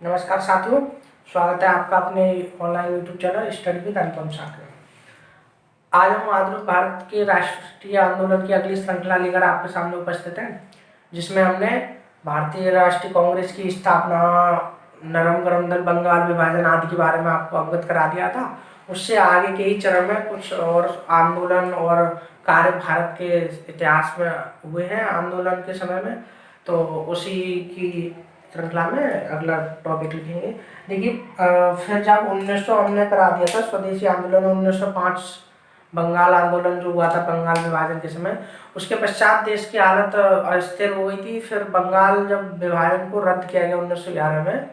नमस्कार साथियों, स्वागत है आपका अपने online YouTube channel study with Anupam Sagar. आज हम आधुनिक भारत के राष्ट्रीय आंदोलन की अगली श्रृंखला लेकर आपके सामने उपस्थित हैं, जिसमें हमने भारतीय राष्ट्रीय कांग्रेस की स्थापना, नरम गरम दल, बंगाल विभाजन आदि के बारे में आपको अवगत करा दिया था। उससे आगे के ही चरण में कुछ और आंदोलन और कार्य भारत के इतिहास में हुए हैं आंदोलन के समय में, तो उसी की श्रृंखला में अगला टॉपिक लिखेंगे। देखिए, फिर जब 1900 हमने करा दिया था स्वदेशी आंदोलन, 1905 बंगाल आंदोलन जो हुआ था बंगाल विभाजन के समय, उसके पश्चात देश की हालत अस्थिर हो गई थी। फिर बंगाल जब विभाजन को रद्द किया गया 1911 में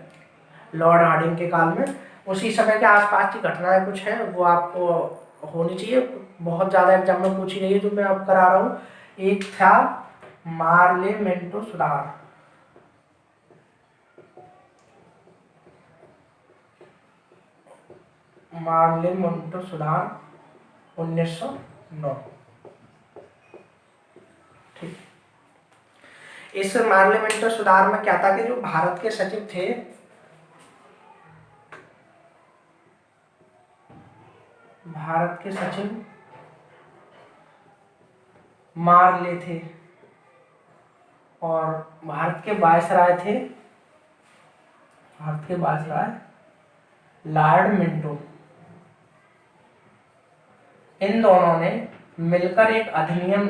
लॉर्ड हार्डिंग के काल में, उसी समय के आसपास की घटनाएं कुछ हैं वो आपको होनी चाहिए, बहुत ज़्यादा एग्जाम में पूछी गई है जो मैं अब करा रहा हूँ। एक था मार्लेमेंटो सुधार, मार्लेमेंटो सुधार 1909। ठीक, इस मार्लेमेंटो सुधार में क्या था कि जो भारत के सचिव थे, भारत के सचिव मार्ले थे और भारत के वायसराय थे, भारत के वायसराय लॉर्ड मिंटो, इन दोनों ने मिलकर एक अधिनियम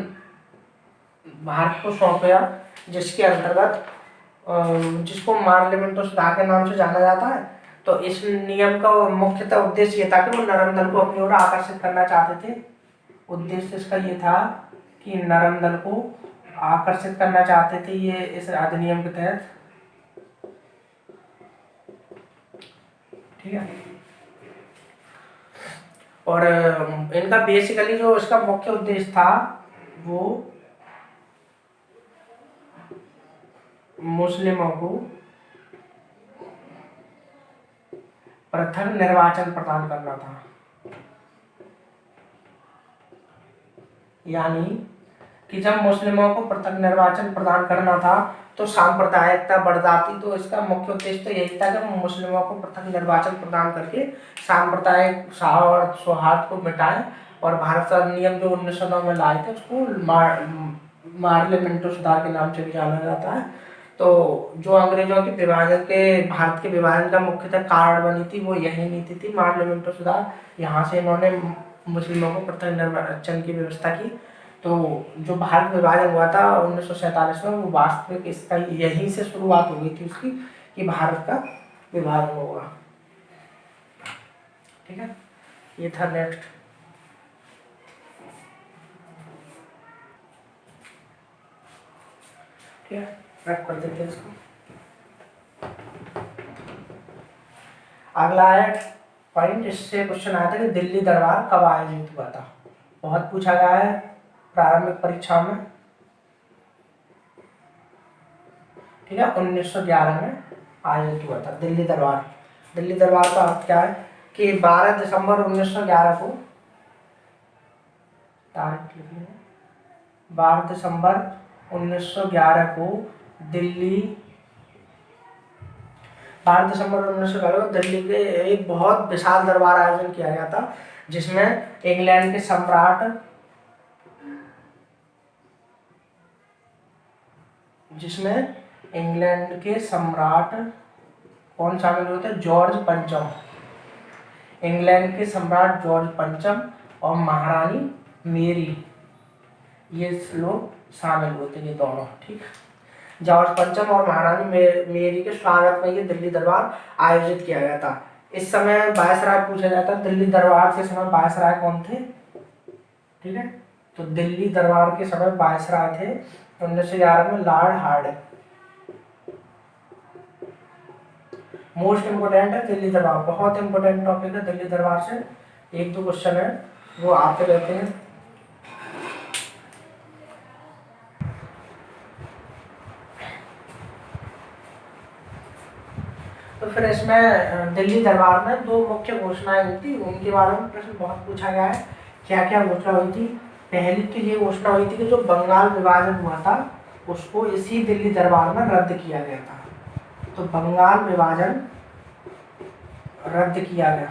भारत को सौंपा, जिसके अंतर्गत जिसको मार्लेमेंटो सुधार के नाम से जाना जाता है। तो इस नियम का मुख्यतः उद्देश्य ये था कि वो नरम दल को अपनी ओर आकर्षित करना चाहते थे। उद्देश्य इसका ये था कि नरम दल को आकर्षित करना चाहते थे ये इस अधिनियम के तहत। ठीक है, और इनका बेसिकली जो इसका मुख्य उद्देश्य था वो मुस्लिमों को पृथक निर्वाचन प्रदान करना था, यानी कि जब मुस्लिमों को पृथक निर्वाचन प्रदान करना था तो सांप्रदायिकता बढ़ जाती। तो इसका मुख्य उद्देश्य तो यही था कि मुस्लिमों को पृथक निर्वाचन प्रदान करके सांप्रदायिक सौहार्द को मिटाएं, और भारत अधिनियम जो 1909 में लाए थे उसको मार्लेमेंटो सुधार के नाम से भी जाना जाता है। तो जो अंग्रेजों के विभाजन के भारत के विभाजन का मुख्यतः कारण बनी थी वो यही नीति थी, मार्लेमेंटो सुधार। यहाँ से इन्होंने मुस्लिमों को पृथक निर्वाचन की व्यवस्था की। तो जो भारत विभाजन हुआ था 1947 में, वो वास्तविक इसका यहीं से शुरुआत हो गई थी उसकी, कि भारत का विभाजन होगा। ठीक है, ये था नेक्स्ट। ठीक है, रख कर देते हैं इसको। अगला है पॉइंट, इससे क्वेश्चन आया था कि दिल्ली दरबार कब आयोजित हुआ था। बहुत पूछा गया है प्रारंभिक परीक्षा में। ठीक है, 1911 में आयोजित हुआ था दिल्ली दरबार। दिल्ली दरबार का अर्थ क्या है कि 12 दिसंबर 1911 को, तारीख लिखी है 12 दिसंबर 1911 को दिल्ली, 12 दिसंबर 1911 को दिल्ली के एक बहुत विशाल दरबार आयोजन किया गया था, जिसमें इंग्लैंड के सम्राट, जिसमें इंग्लैंड के सम्राट कौन शामिल हुए थे? जॉर्ज पंचम। इंग्लैंड के सम्राट जॉर्ज पंचम और महारानी मेरी, ये लोग शामिल हुए थे, ये दोनों। ठीक, जॉर्ज पंचम और महारानी मेरी के स्वागत में ये दिल्ली दरबार आयोजित किया गया था। इस समय वायसराय पूछा जाता है, दिल्ली दरबार के समय वायसराय कौन थे? ठीक है, तो दिल्ली दरबार के समय वायसराय थे 1911 में लॉर्ड हार्डिंग। मोस्ट इम्पोर्टेंट है दिल्ली दरबार, बहुत इंपोर्टेंट टॉपिक है दिल्ली दरबार से। एक दो क्वेश्चन है वो आते रहते हैं। तो फिर इसमें दिल्ली दरबार में दो मुख्य घोषणाएं हुई थी, उनके बारे में प्रश्न बहुत पूछा गया है। क्या क्या घोषणा हुई थी? पहली तो ये घोषणा हुई थी कि जो बंगाल विभाजन हुआ था उसको इसी दिल्ली दरबार में रद्द किया गया था। तो बंगाल विभाजन रद्द किया गया।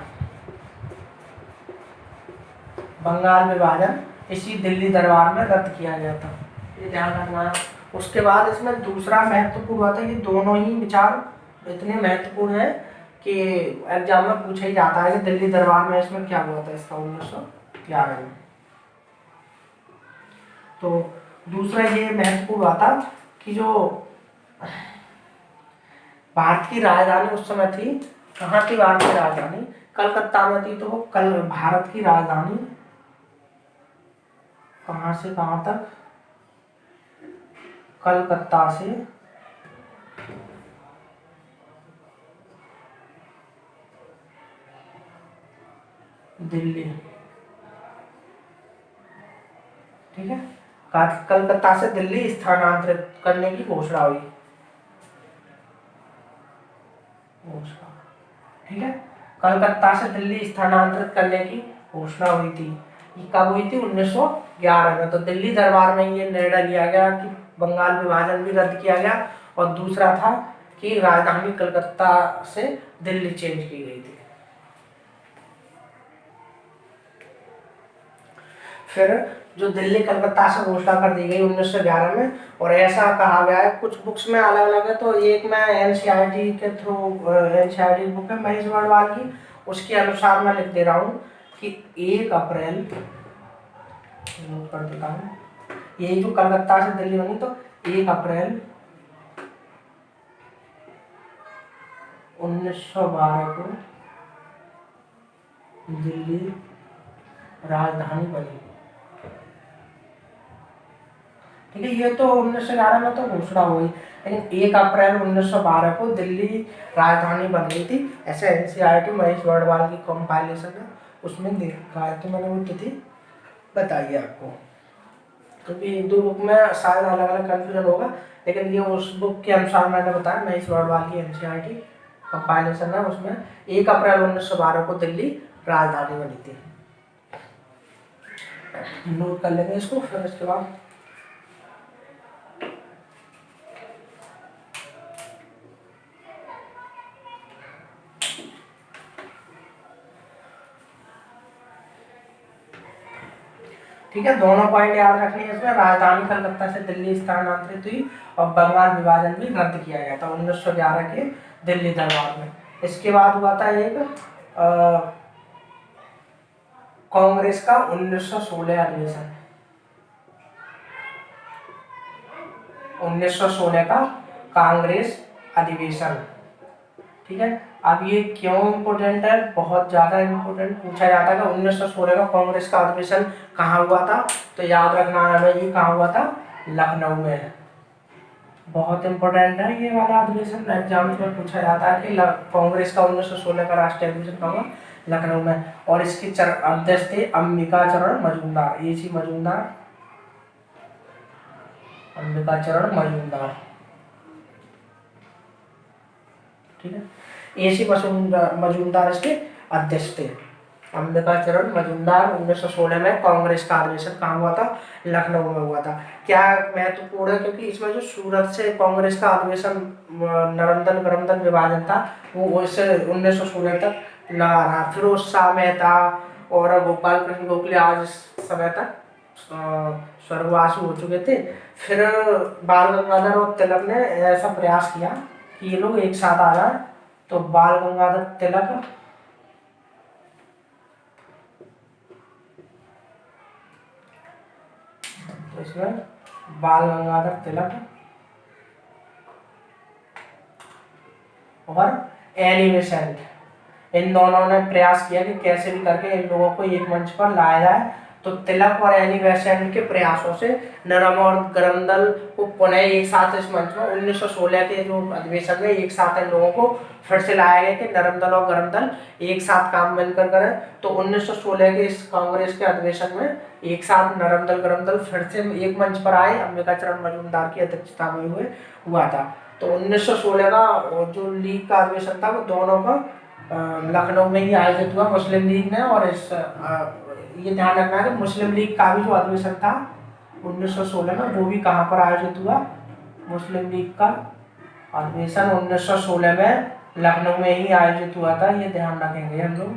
बंगाल विभाजन इसी दिल्ली दरबार में रद्द किया गया था, ये ध्यान रखना है। उसके बाद इसमें दूसरा महत्वपूर्ण हुआ था, ये दोनों ही विचार इतने महत्वपूर्ण है कि एग्जाम में पूछा ही जाता है कि दिल्ली दरबार में इसमें क्या हुआ था इसका 1911 में। तो दूसरा ये महत्वपूर्ण हुआ था कि जो भारत की राजधानी उस समय थी, कहाँ थी भारत की राजधानी? कलकत्ता में थी। तो वो कल भारत की राजधानी कहाँ से कहाँ तक? कलकत्ता से दिल्ली, ठीक है। कलकत्ता से दिल्ली स्थानांतरित करने की घोषणा हुई, ठीक है। कलकत्ता से दिल्ली स्थानांतरित करने की घोषणा हुई थी। ये कब हुई थी? 1911 में। तो दिल्ली दरबार में ये निर्णय लिया गया कि बंगाल विभाजन भी रद्द किया गया, और दूसरा था कि राजधानी कलकत्ता से दिल्ली चेंज की गई थी। फिर जो दिल्ली कलकत्ता से घोषणा कर दी गई 1911 में, और ऐसा कहा गया है, कुछ बुक्स में अलग अलग है, तो एक मैं एनसीईआरटी के थ्रू, एनसीईआरटी बुक है महेश वर्णवाल की, उसके अनुसार मैं लिख दे रहा हूँ कि 1 अप्रैल, नोट कर देता हूँ, यही जो कलकत्ता से दिल्ली बनी, तो 1 अप्रैल 1912 को दिल्ली राजधानी बनी, ठीक है। ये तो 1911 में तो घोषणा हुई, लेकिन 1 अप्रैल 1912 को दिल्ली राजधानी बन गई थी। ऐसे एनसीईआरटी महेश वर्णवाल की कंपाइलेशन है, उसमें देखा है, तो मैंने वो तिथि बताई है आपको, क्योंकि दो बुक में शायद अलग अलग कंफ्यूजन होगा, लेकिन ये उस बुक के अनुसार मैंने बताया, महेश वर्णवाल की एनसीईआरटी कंपाइलेशन है, उसमें 1 अप्रैल 1912 को दिल्ली राजधानी बनी थी। नोट कर लेंगे इसको। फिर इसके बाद ठीक है, दोनों पॉइंट याद रखने हैं इसमें। राजधानी कलकत्ता से दिल्ली स्थानांतरित हुई और बंगाल विभाजन भी रद्द किया गया था 1911 के दिल्ली दरबार में। इसके बाद हुआ था एक कांग्रेस का 1916 अधिवेशन, 1916 का कांग्रेस अधिवेशन, ठीक है। अब ये क्यों इम्पोर्टेंट है? बहुत ज्यादा इम्पोर्टेंट पूछा जाता है कि 1916 का कांग्रेस का अधिवेशन कहाँ हुआ था, तो याद रखना है ये कहाँ हुआ था? लखनऊ में। बहुत इम्पोर्टेंट है ये वाला अधिवेशन, एग्जाम में पूछा जाता है कि कांग्रेस का 1916 का राष्ट्रीय अधिवेशन कहाँ हुआ? लखनऊ में। और इसके अध्यक्ष थे अंबिका चरण मजूमदार, A.C. मजूमदार, अंबिका चरण मजूमदार, ठीक है। A.C. मजूमदार इसके अध्यक्ष थे। अंबिका चरण मजूमदार 1916 में कांग्रेस का अधिवेशन कहाँ हुआ था? लखनऊ में हुआ था। क्या महत्वपूर्ण है? क्योंकि इसमें जो सूरत से कांग्रेस का अधिवेशन नरंदन गरमदन विभाजन था, वो उससे 1916 तक लगा रहा। फिरोज शाह मेहता और गोपाल कृष्ण गोखले आज समय तक स्वर्गवासी हो चुके थे। फिर बाल गंगाधर और तिलक ने ऐसा प्रयास किया कि ये लोग एक साथ आ जाए, तो बाल गंगाधर तिलक तो इसमें बाल गंगाधर तिलक और एनी बेसेंट, इन दोनों ने प्रयास किया कि कैसे भी करके इन लोगों को एक मंच पर लाया जाए। तो तिलक और एनी बेसेंट के प्रयासों से नरम और गरम दल को पुनः एक साथ इस मंच में 1916 के जो अधिवेशन में एक साथ इन लोगों को फिर से लाया गया कि नरम दल और गरम दल एक साथ काम मिलकर करें। तो 1916 के इस कांग्रेस के अधिवेशन में एक साथ नरम दल गरम दल फिर से एक मंच पर आए, अंबिका चरण मजूमदार की अध्यक्षता में हुआ था। तो 1916 का जो लीग का अधिवेशन था वो दोनों का लखनऊ में ही आयोजित हुआ, मुस्लिम लीग ने। और इस ये ध्यान रखना है कि मुस्लिम लीग का भी जो अधिवेशन था 1916 में वो भी कहाँ पर आयोजित हुआ? मुस्लिम लीग का अधिवेशन 1916 में लखनऊ में ही आयोजित हुआ था, ये ध्यान रखेंगे हम लोग।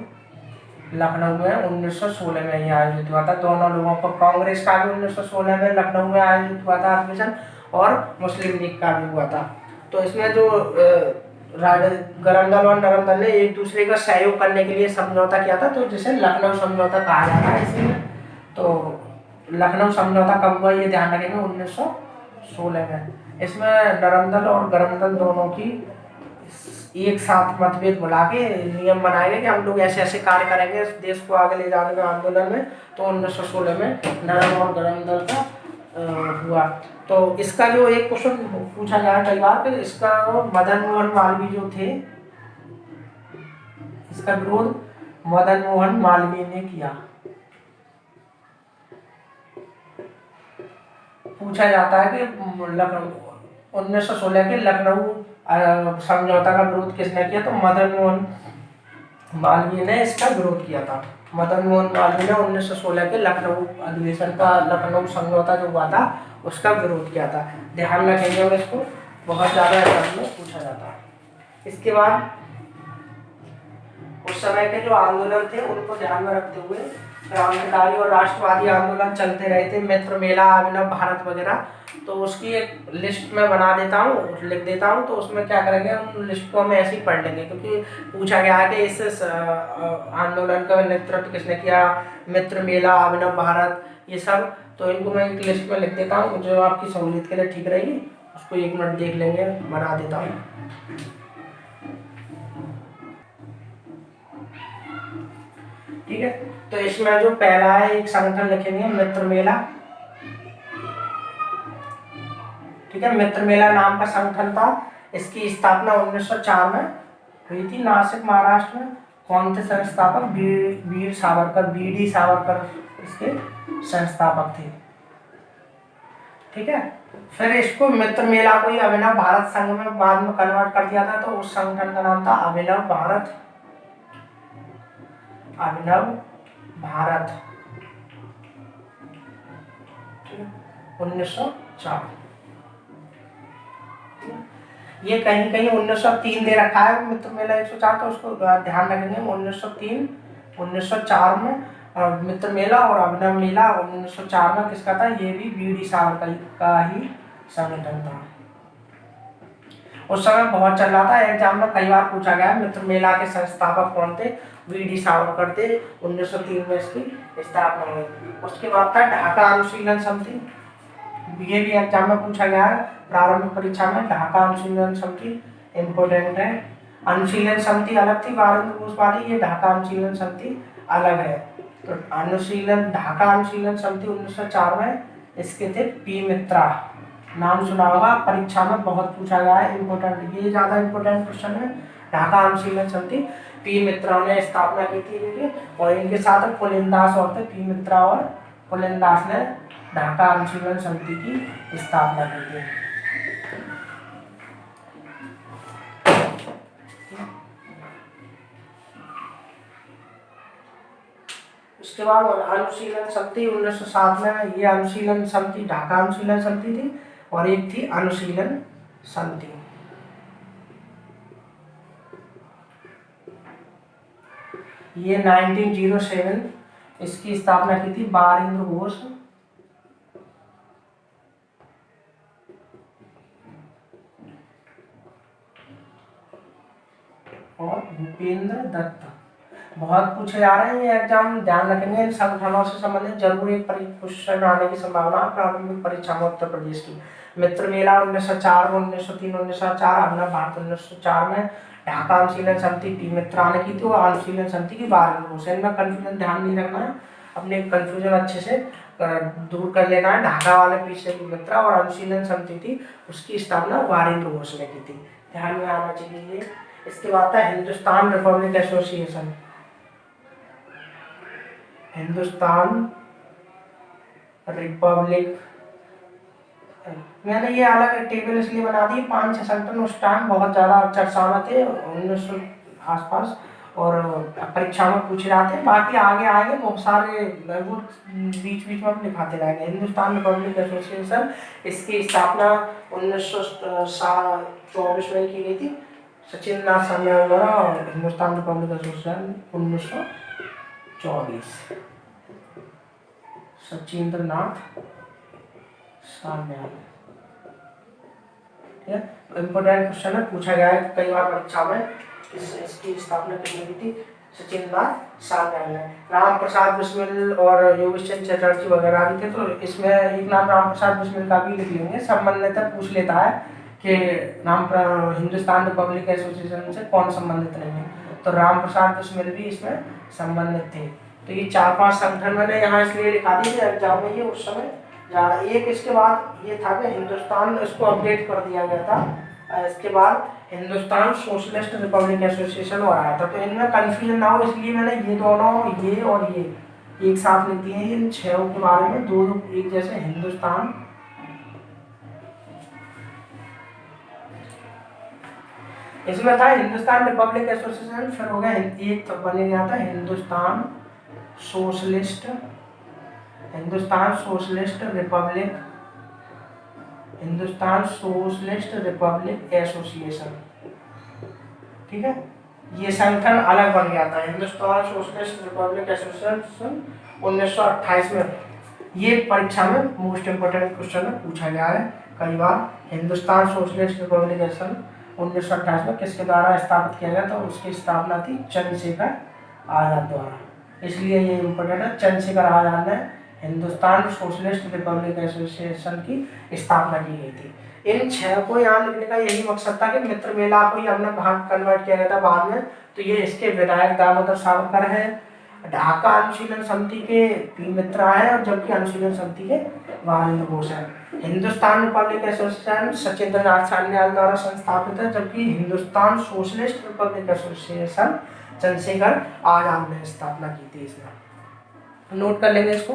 लखनऊ में 1916 में ही आयोजित हुआ था। दोनों लोगों को, कांग्रेस का भी 1916 में लखनऊ में आयोजित हुआ था अधिवेशन, और मुस्लिम लीग का भी हुआ था। तो इसमें जो गरम दल और नरम दल ने एक दूसरे का सहयोग करने के लिए समझौता किया था, तो जिसे लखनऊ समझौता कहा जाता है इसीलिए। तो लखनऊ समझौता कब हुआ ये ध्यान रखेंगे, 1916 में। इसमें नरम दल और गरम दल दोनों की एक साथ मतभेद बुला के नियम बनाए गए कि हम लोग ऐसे ऐसे कार्य करेंगे देश को आगे ले जाने में आंदोलन में। तो 1916 में नरम और गरम दल का हुआ। तो इसका जो एक क्वेश्चन पूछा गया कई बार कि इसका मदन मोहन मालवीय जो थे, इसका विरोध मदन मोहन मालवीय ने किया। पूछा जाता है कि 1916 के लखनऊ समझौता का विरोध किसने किया, तो मदन मोहन मालवीय ने इसका विरोध किया था। मदन मोहन मालवीय ने 1916 के लखनऊ अधिवेशन का, लखनऊ समझौता जो हुआ था उसका विरोध किया था। ध्यान रखेंगे और इसको बहुत ज्यादा एग्जाम में पूछा जाता है। इसके बाद उस समय के जो आंदोलन थे उनको ध्यान में रखते हुए क्रांतिकारी और राष्ट्रवादी आंदोलन चलते रहे थे, मित्र मेला, अभिनव भारत वगैरह। तो उसकी एक लिस्ट में बना देता हूँ, लिख देता हूँ। तो उसमें क्या करेंगे, उन लिस्ट को हम ऐसे ही पढ़ लेंगे, क्योंकि पूछा गया है कि इस आंदोलन का नेतृत्व किसने किया, मित्र मेला, अभिनव भारत, ये सब। तो इनको मैं एक लिस्ट में लिख देता हूँ, जो आपकी सहूलियत के लिए ठीक रहेगी। उसको 1 मिनट देख लेंगे, बना देता हूँ। ठीक है, तो इसमें जो पहला है एक संगठन लिखेंगे, मित्र मेला। ठीक है, मित्र मेला नाम का संगठन था। इसकी स्थापना 1904 में हुई थी नासिक महाराष्ट्र में। कौन थे संस्थापक, वीर सावरकर, BD सावरकर इसके संस्थापक थे। ठीक है, फिर इसको मित्र मेला को ही अभिनव भारत संघ में बाद में कन्वर्ट कर दिया था। तो उस संगठन का नाम था अभिनव भारत, अभिनव भारत 1904। ये कहीं कहीं 1903 दे रखा है मित्र मेला 104, तो उसको ध्यान रखेंगे। 1903, 1904 में मित्र मेला और अभिनव मेला 1904 में किसका था, ये भी BD सावरकर का ही संगठन था। उस समय बहुत चल रहा था, एग्जाम में कई बार पूछा गया। मित्र मेला के संस्थापक कौन थे, BD सावरकर थे। 1903 में इसकी स्थापना हुई। उसके बाद था ढाका अनुशीलन समिति, ये भी एग्जाम में पूछा गया है प्रारंभिक परीक्षा में। ढाका अनुशीलन समिति इम्पोर्टेंट है। अनुशीलन समिति अलग थी बारेंद्र घोष वाली, ये ढाका अनुशीलन समिति अलग है। तो अनुशीलन, ढाका अनुशीलन समिति 1904 में इसके थे P मित्रा, नाम सुना होगा, परीक्षा में बहुत पूछा गया है, इम्पोर्टेंट, ये ज्यादा इम्पोर्टेंट क्वेश्चन है। ढाका अनुशीलन समिति P मित्रा ने स्थापना की थी इनकी, और इनके साथ पुलिंदास और थे। P मित्रा और पुलिंदास ने ढाका अनुशीलन समिति की स्थापना की थी। उसके बाद अनुशीलन समिति 1907 में, ये अनुशीलन समिति ढाका अनुशीलन समिति थी, और एक थी अनुशीलन समिति। ये 1907 इसकी स्थापना की थी बारेंद्र घोष और भूपेंद्र दत्त। बहुत पूछे जा रहे हैं ये एग्जाम, ध्यान रखेंगे। इन संगठनों से संबंधित जरूर एक क्वेश्चन आने की संभावना है प्रारंभिक परीक्षा में उत्तर प्रदेश की। मित्र मेला 1904 में, 1903 1904, अभिनव भारत 1904 में, ढाका अनुशीलन समिति P मित्रा ने की थी, और अनुशीलन समिति की बारेंद्र घोष। इनमें कंफ्यूजन ध्यान नहीं रखना है, अपने कंफ्यूजन अच्छे से दूर कर लेना है। ढाका वाले पीछे P मित्रा, और अनुशीलन समिति थी उसकी स्थापना बारेंद्र घोष ने की थी, ध्यान में आना चाहिए। इसके बाद था Hindustan republic association, Hindustan Republic. मैंने ये अलग टेबल इसलिए बना दी, 5-6 संगठन उस टाइम बहुत ज्यादा चर्चा में थे 1900 आसपास। और परीक्षा में पूछे जाते हैं। बाकी आगे आगे बहुत सारे वो बीच बीच में हम दिखाते रहेंगे। हिंदुस्तान रिपब्लिक एसोसिएशन, इसकी स्थापना 1924 में की गई थी सचिंद्र नाथ सान्याल द्वारा। और हिंदुस्तान रिपब्लिक एसोसिएशन 1924, सचिंद्र नाथ सान्याल। ठीक है, इम्पोर्टेंट क्वेश्चन है, पूछा गया है कई बार परीक्षा में। इसकी स्थापना किसने की थी? सचिंद्र नाथ सान्याल ने। राम प्रसाद बिस्मिल और योगेश चंद्र चटर्जी वगैरह भी थे, तो इसमें एक नाम राम प्रसाद बिस्मिल का भी लिख लेंगे। संबंधित पूछ लेता है कि हिंदुस्तान रिपब्लिक एसोसिएशन से कौन संबंधित नहीं है, तो राम प्रसाद बिस्मिल भी इसमें संबंधित थे। तो ये 4-5 संगठन मैंने यहाँ इसलिए लिखा दी एग्जाम में, ये उस समय ज़्यादा। एक इसके बाद ये था कि हिंदुस्तान, इसको अपडेट कर दिया गया था, इसके बाद हिंदुस्तान सोशलिस्ट रिपब्लिक एसोसिएशन और आया था। तो इनमें कन्फ्यूजन ना हो इसलिए मैंने ये दोनों, ये और ये एक साथ लिख दिए हैं। इन 6 के बारे में दो एक जैसे, हिंदुस्तान, इसमें था हिंदुस्तान रिपब्लिक एसोसिएशन, फिर हो गया एक तो बन गया था Hindustan socialist Republic, Hindustan socialist republic association. ठीक है, ये संगठन अलग बन गया था, हिंदुस्तान सोशलिस्ट रिपब्लिक एसोसिएशन 1928 में। ये परीक्षा में मोस्ट इंपोर्टेंट क्वेश्चन में पूछा गया है कई बार। हिंदुस्तान सोशलिस्ट रिपब्लिक एसोसिएशन 1928 में किसके द्वारा स्थापित किया गया? तो उसकी स्थापना थी चंद्रशेखर आजाद द्वारा, इसलिए ये इम्पोर्टेंट है। चंद्रशेखर आजाद ने हिंदुस्तान सोशलिस्ट रिपब्लिक एसोसिएशन की स्थापना की गई थी। इन 6 को यहाँ लिखने का यही मकसद था कि मित्र मेला को ही हमने भाग कन्वर्ट किया गया था बाद में। तो ये इसके विधायक दामोदर सावरकर है, ढाका अनुशीलन समिति के पी मित्रा है, और जबकि अनुशीलन समिति के वारेंद्र घोष है। हिंदुस्तान रिपब्लिक एसोसिएशन सचिंद्र नाथ सान्याल द्वारा संस्थापित है, जबकि Hindustan socialist republic association Chandrashekhar Azad ने स्थापना की थी। इसमें नोट कर लेंगे इसको।